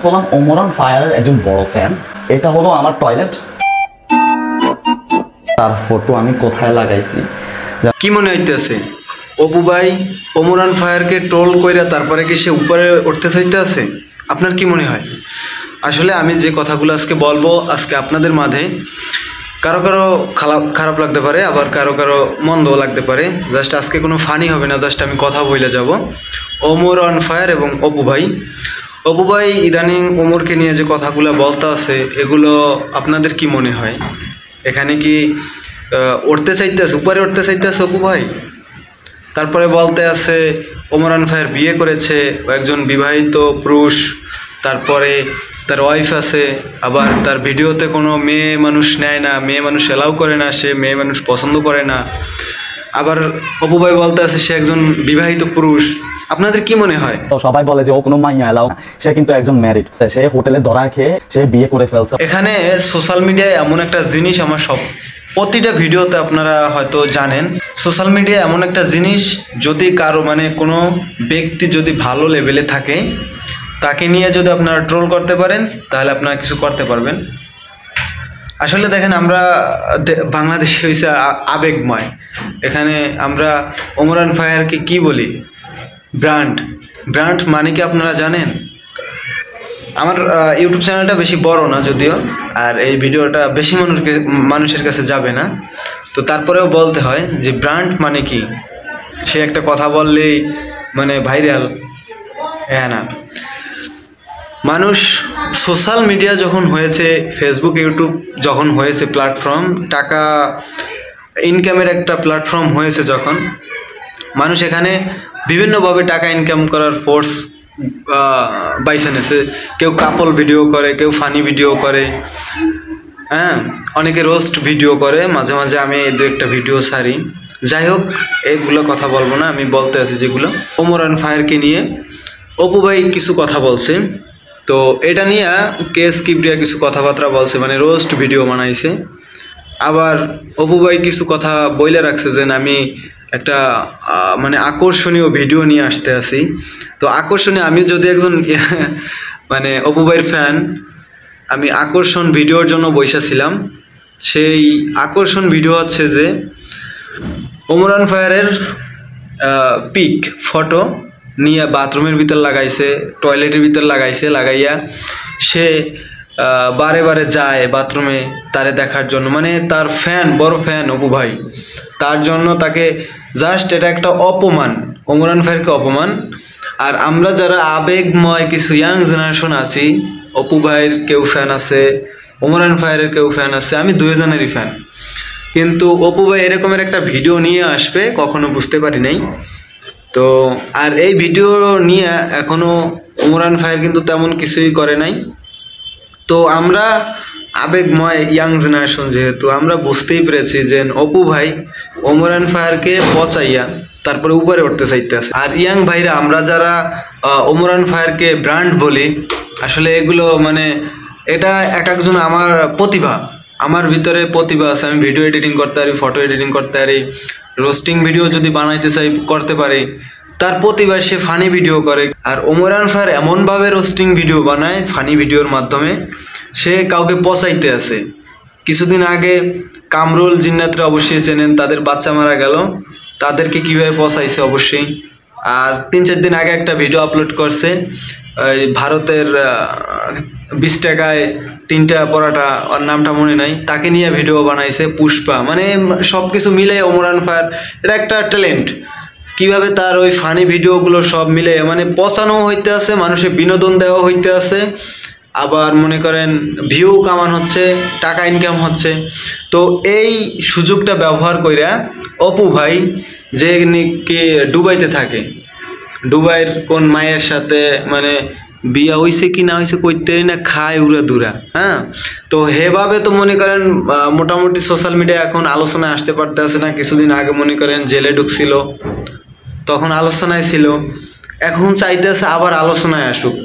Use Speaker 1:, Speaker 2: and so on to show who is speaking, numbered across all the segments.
Speaker 1: হলাম ওমরান ফায়ারের একজন বড় ফ্যান। এটা হলো আমার টয়লেট, তার ফটো আমি কোথায় লাগাইছি।
Speaker 2: কি মনে হইতেছে অপু ভাই ওমরান ফায়ারকে ট্রোল কইরা তারপরে কি সে উপরে উঠতে চাইতে আছে? আপনার কি মনে হয়? আসলে আমি যে কথাগুলো আজকে বলবো আজকে আপনাদের মাঝে কারো কারো খারাপ লাগতে পারে, আবার কারো কারো মন্দও লাগতে পারে। জাস্ট আজকে কোনো ফানি হবে না, জাস্ট আমি কথা বলে যাব। ওমরান ফায়ার এবং অপু ভাই ইদানিং ওমরকে নিয়ে যে কথাগুলো বলতে আছে এগুলো আপনাদের কি মনে হয়? এখানে কি উঠতে চাইতেছে, উপরে উঠতে চাইতেছে অপু ভাই? তারপরে বলতে আছে ওমরান ফায়ার বিয়ে করেছে, ও একজন বিবাহিত পুরুষ, তারপরে তার ওয়াইফ আছে, আবার তার ভিডিওতে কোনো মেয়ে মানুষ নেয় না, মেয়ে মানুষ এলাও করে না, সে মেয়ে মানুষ পছন্দ করে না। আবার অপু ভাই বলতে আছে সে একজন বিবাহিত পুরুষ। আপনাদের কি মনে হয়?
Speaker 1: তো সবাই বলে যে ও কোনো মাইয়া এলাও, সে কিন্তু একজন ম্যারিড, সে হোটেলে ধরা খেয়ে সে বিয়ে করে ফেলছে।
Speaker 2: এখানে সোশ্যাল মিডিয়ায় এমন একটা জিনিস, আমার প্রতিটা ভিডিওতে আপনারা হয়তো জানেন, সোশ্যাল মিডিয়া এমন একটা জিনিস, যদি কারো কোনো ব্যক্তি যদি ভালো লেভেলে থাকে তাকে নিয়ে যদি আপনারা ট্রোল করতে পারেন তাহলে আপনারা কিছু করতে পারবেন। আসলে দেখেন, আমরা বাংলাদেশে হয়েছে আবেগময়। এখানে আমরা ওমরান ফায়ারকে কি বলি? ব্র্যান্ড মানে কি আপনারা জানেন? আমার ইউটিউব চ্যানেলটা বেশি বড় না যদিও, আর এই ভিডিওটা বেশি মানুষের কাছে যাবে না, তো তারপরেও বলতে হয় যে ব্র্যান্ড মানে কি। সে একটা কথা বললেই ভাইরাল, হ্যাঁ না? মানুষ সোশ্যাল মিডিয়া যখন হয়েছে, ফেসবুক ইউটিউব যখন হয়েছে প্ল্যাটফর্ম, টাকা ইনকামের একটা প্ল্যাটফর্ম হয়েছে, যখন মানুষ এখানে বিভিন্নভাবে টাকা ইনকাম করার ফোর্স বাইছে নেছে। কেউ কাপল ভিডিও করে, কেউ ফানি ভিডিও করে, হ্যাঁ, অনেকে রোস্ট ভিডিও করে, মাঝে মাঝে আমি দু একটা ভিডিও ছাড়ি। যাই হোক, এইগুলো কথা বলবো না, আমি বলতে আছি যেগুলো। ওমরান ফায়ারকে নিয়ে অপু ভাই কিছু কথা বলছে, তো এটা নিয়ে কেস কিবরিয়া কিছু কথাবার্তা বলছে, রোস্ট ভিডিও বানাইছে। আবার অপু ভাই কিছু কথা বইলে রাখছে যে আমি একটা আকর্ষণীয় ভিডিও নিয়ে আসতে আসি। তো আকর্ষণীয়, আমি যদি একজন অপু ভাইয়ের ফ্যান, আমি আকর্ষণ ভিডিওর জন্য বসেছিলাম। সেই আকর্ষণ ভিডিও হচ্ছে যে ওমরান ফায়ারের পিক ফটো নিয়ে বাথরুমের ভিতর লাগাইছে, টয়লেটের ভিতর লাগাইয়া সে বারে বারে যায় বাথরুমে তারে দেখার জন্য, তার ফ্যান, বড় ফ্যান অপু ভাই, তার জন্য তাকে জাস্ট এটা একটা অপমান, ওমরান ফায়ারকে অপমান। আর আমরা যারা আবেগময় কিছু ইয়াং জেনারেশন আছি, অপু ভাইয়ের কেউ ফ্যান আছে, ওমরান ফায়ারের কেউ ফ্যান আছে, আমি দুইজনেরই ফ্যান। কিন্তু অপু ভাই এরকমের একটা ভিডিও নিয়ে আসবে কখনো বুঝতে পারি নাই। তো আর এই ভিডিও নিয়ে এখনো ওমরান ফায়ার কিন্তু তেমন কিছুই করে নাই। তো আমরা আবেগময় ইয়াং জেনারেশন যেহেতু, আমরা বুঝতেই পেরেছি যে অপু ভাই ওমরান ফায়ারকে পচাইয়া তারপরে উপরে উঠতে চাইতেছে। আর ইয়াং ভাইরা, আমরা যারা ওমরান ফায়ারকে ব্র্যান্ড বলি, আসলে এগুলো এটা এক একজন, আমার প্রতিভা, আমার ভিতরে প্রতিভা আছে। আমি ভিডিও এডিটিং করতে পারি, ফটো এডিটিং করতে পারি, রোস্টিং ভিডিও যদি বানাইতে চাই করতে পারি। তার প্রতিভা, সে ফানি ভিডিও করে। আর ওমরান ফায়ার এমনভাবে রোস্টিং ভিডিও বানায় ফানি ভিডিওর মাধ্যমে, সে কাউকে পচাইতে আছে। কিছুদিন আগে কামরুল জিন্নাতরা অবশ্যই চেনেন, তাদের বাচ্চা মারা গেল, তাদেরকে কীভাবে পচাইছে অবশ্যই। আর 3-4 দিন আগে একটা ভিডিও আপলোড করছে, ভারতের 20 টাকায় 3টা পরাটা, ওর নামটা মনে নাই, তাকে নিয়ে ভিডিও বানাইছে পুষ্পা। সব কিছু মিলে ওমরান ফায়ার এটা একটা ট্যালেন্ট। কিভাবে তার ওই ফানি ভিডিওগুলো সব মিলে পচানো হইতে আছে, মানুষের বিনোদন দেওয়া হইতে আছে, আবার মনে করেন ভিউ কামান হচ্ছে, টাকা ইনকাম হচ্ছে। তো এই সুযোগটা ব্যবহার কইরা অপু ভাই, যে কি দুবাইতে থাকে, দুবাইয়ের কোন মায়ের সাথে বিয়া হইছে কি না হইছে কইতে না, খায় উড়া দুরা, হ্যাঁ। তো হেভাবে তো মনে করেন মোটামুটি সোশ্যাল মিডিয়া এখন আলোচনায় আসতে পারতে আছে না। কিছুদিন আগে মনে করেন জেলে ঢুকছিল, তখন আলোচনায় ছিল, এখন চাইতেছে আবার আলোচনায় আসুক।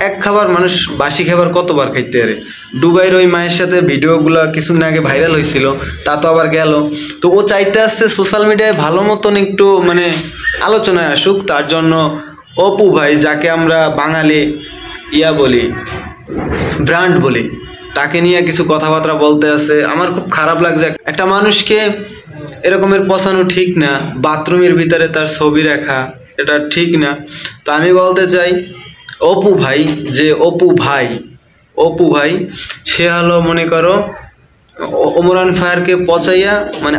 Speaker 2: এক খাবার মানুষ বাসি খাবার কতবার খাইতে পারে? দুবাইয়ের ওই মায়ের সাথে ভিডিওগুলো কিছুদিন আগে ভাইরাল হয়েছিল, তা তো আবার গেল। তো ও চাইতে আসছে সোশ্যাল মিডিয়ায় ভালো মতন একটু আলোচনায় আসুক, তার জন্য অপু ভাই, যাকে আমরা বাঙালি বলি, ব্র্যান্ড বলি, তাকে নিয়ে কিছু কথাবার্তা বলতে আছে। আমার খুব খারাপ লাগছে। একটা মানুষকে এরকমের পচানো ঠিক না, বাথরুমের ভিতরে তার ছবি রাখা এটা ঠিক না। তো আমি বলতে চাই অপু ভাই, যে অপু ভাই সে হলো মনে করো ওমরান ফায়ারকে পচাইয়া মানে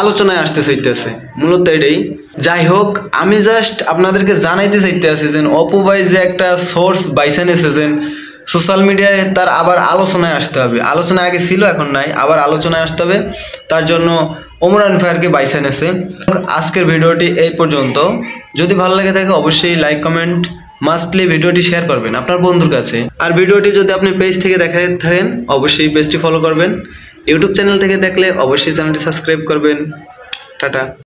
Speaker 2: আলোচনায় আসতে চাইতেছে, মূলত এটাই। যাই হোক, আমি জাস্ট আপনাদেরকে জানাইতে চাইতে আছি যে অপু ভাই যে একটা সোর্স বাইসা নিয়েছে, যে সোশ্যাল মিডিয়ায় তার আবার আলোচনায় আসতে হবে। আলোচনা আগে ছিল, এখন নাই, আবার আলোচনায় আসতে হবে। তার জন্য ওমরান ফায়ারকে বাইসা নিয়েছে। আজকের ভিডিওটি এই পর্যন্ত। যদি ভালো লাগে থাকে অবশ্যই লাইক কমেন্ট মাস্টলি ভিডিওটি শেয়ার করবেন আপনার বন্ধুর কাছে। আর ভিডিওটি যদি আপনি পেজ থেকে দেখে থাকেন অবশ্যই পেজটি ফলো করবেন। ইউটিউব চ্যানেল থেকে দেখলে অবশ্যই চ্যানেলটি সাবস্ক্রাইব করবেন। টাটা।